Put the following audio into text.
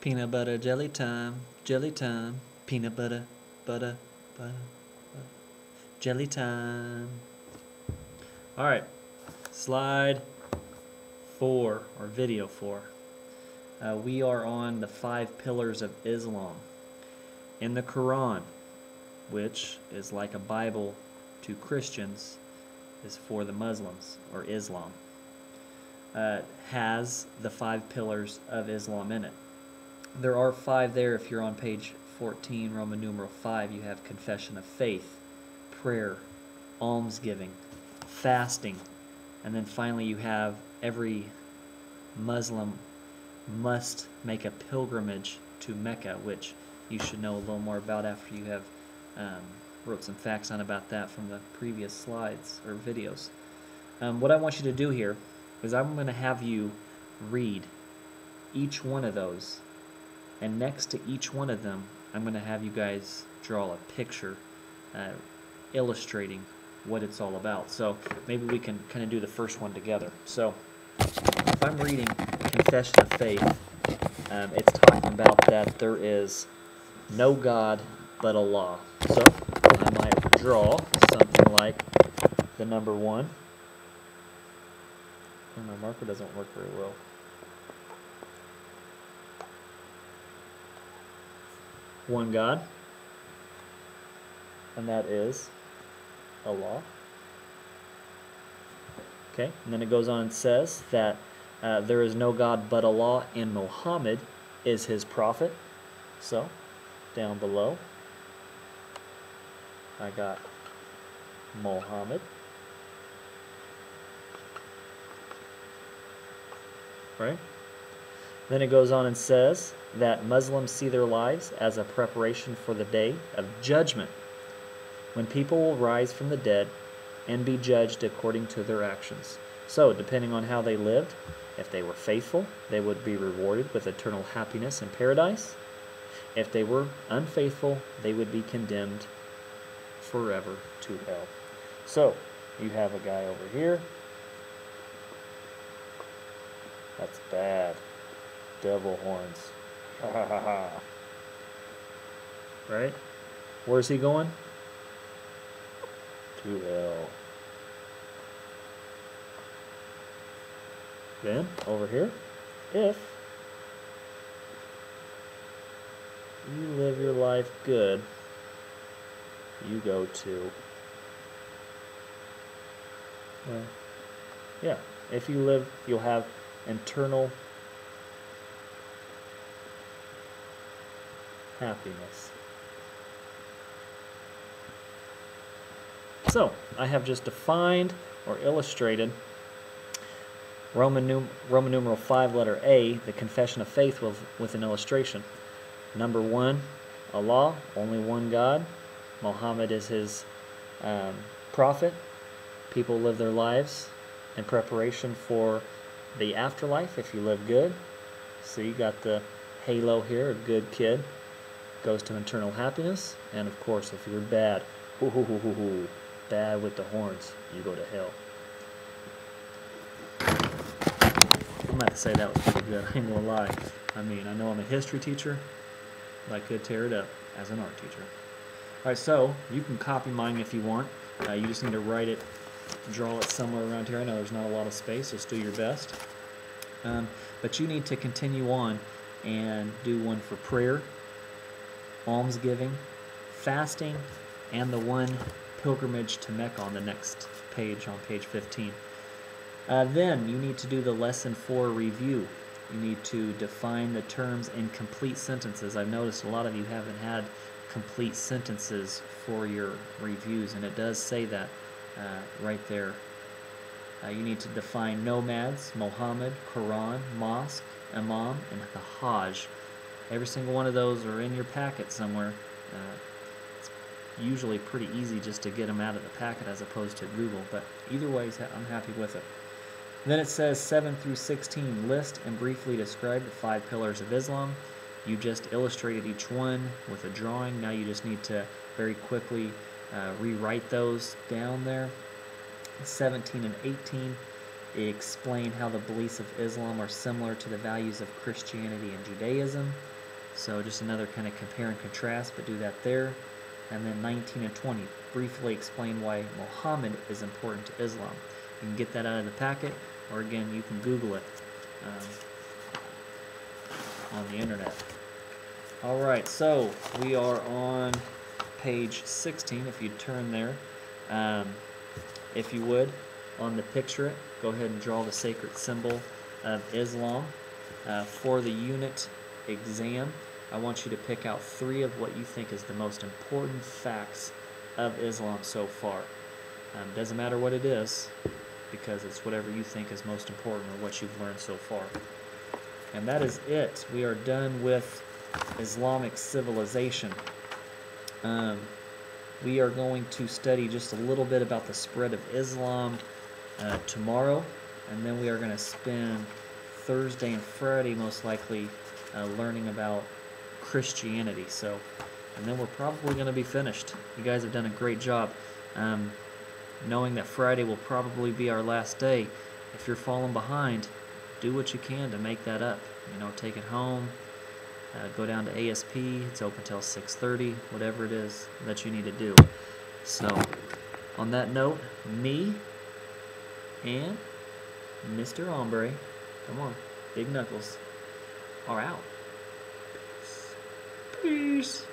Peanut butter jelly time, peanut butter, butter, butter, jelly time. All right, slide 4 or video 4. We are on the 5 pillars of Islam. In the Quran, which is like a Bible to Christians, is for the Muslims or Islam, has the 5 pillars of Islam in it. There are 5 there. If you're on page 14, Roman numeral 5, you have confession of faith, prayer, almsgiving, fasting, and then finally you have every Muslim must make a pilgrimage to Mecca, which you should know a little more about after you have wrote some facts on about that from the previous slides or videos. What I want you to do here is I'm going to have you read each one of those, and next to each one of them I'm going to have you guys draw a picture illustrating what it's all about. So maybe we can kind of do the first one together. So if I'm reading Confession of Faith, it's talking about that there is no God but Allah. So I might draw something like the number 1. My marker doesn't work very well. One God, and that is Allah. Okay, and then it goes on and says that there is no God but Allah, and Muhammad is his prophet. So, down below, I got Muhammad. Right? Then it goes on and says that Muslims see their lives as a preparation for the day of judgment, when people will rise from the dead and be judged according to their actions. So, depending on how they lived, if they were faithful, they would be rewarded with eternal happiness in paradise. If they were unfaithful, they would be condemned forever to hell. So, you have a guy over here. That's bad. Devil horns. Ha ha ha ha. Right? Where's he going? To hell. Then, over here, if you live your life good, you go to, well, yeah, if you live, you'll have eternal happiness. So, I have just defined or illustrated Roman numeral 5, letter A, the confession of faith with an illustration. Number 1, Allah, only one God. Muhammad is his prophet. People live their lives in preparation for the afterlife if you live good. So you got the halo here, a good kid goes to eternal happiness. And of course, if you're bad, bad with the horns, you go to hell. I'm about to say that was pretty good, I ain't gonna lie. I mean, I know I'm a history teacher, but I could tear it up as an art teacher. Alright, so you can copy mine if you want. You just need to write it, draw it somewhere around here. I know there's not a lot of space, just do your best. But you need to continue on and do one for prayer, almsgiving, fasting, and the one pilgrimage to Mecca on the next page, on page 15. Then you need to do the lesson 4 review. You need to define the terms in complete sentences. I've noticed a lot of you haven't had complete sentences for your reviews, and it does say that right there. You need to define nomads, Muhammad, Quran, mosque, imam, and the Hajj. Every single one of those are in your packet somewhere. It's usually pretty easy just to get them out of the packet as opposed to Google, but either way, I'm happy with it. Then it says 7 through 16, list and briefly describe the 5 pillars of Islam. You just illustrated each one with a drawing. Now you just need to very quickly rewrite those down there. 17 and 18 explain how the beliefs of Islam are similar to the values of Christianity and Judaism. So just another kind of compare and contrast, but do that there. And then 19 and 20, briefly explain why Muhammad is important to Islam. You can get that out of the packet, or again, you can Google it on the internet. All right, so we are on page 16. If you turn there, if you would, on the picture it, go ahead and draw the sacred symbol of Islam. For the unit exam, I want you to pick out 3 of what you think is the most important facts of Islam so far. Doesn't matter what it is, because it's whatever you think is most important or what you've learned so far. And that is it. We are done with Islamic civilization. We are going to study just a little bit about the spread of Islam tomorrow, and then we are going to spend Thursday and Friday most likely learning about Christianity. So, and then we're probably going to be finished. You guys have done a great job. Knowing that Friday will probably be our last day, if you're falling behind, do what you can to make that up. You know, take it home, go down to ASP, it's open till 6:30, whatever it is that you need to do. So, on that note, me and Mr. Ombre, come on, Big Knuckles, are out. Peace.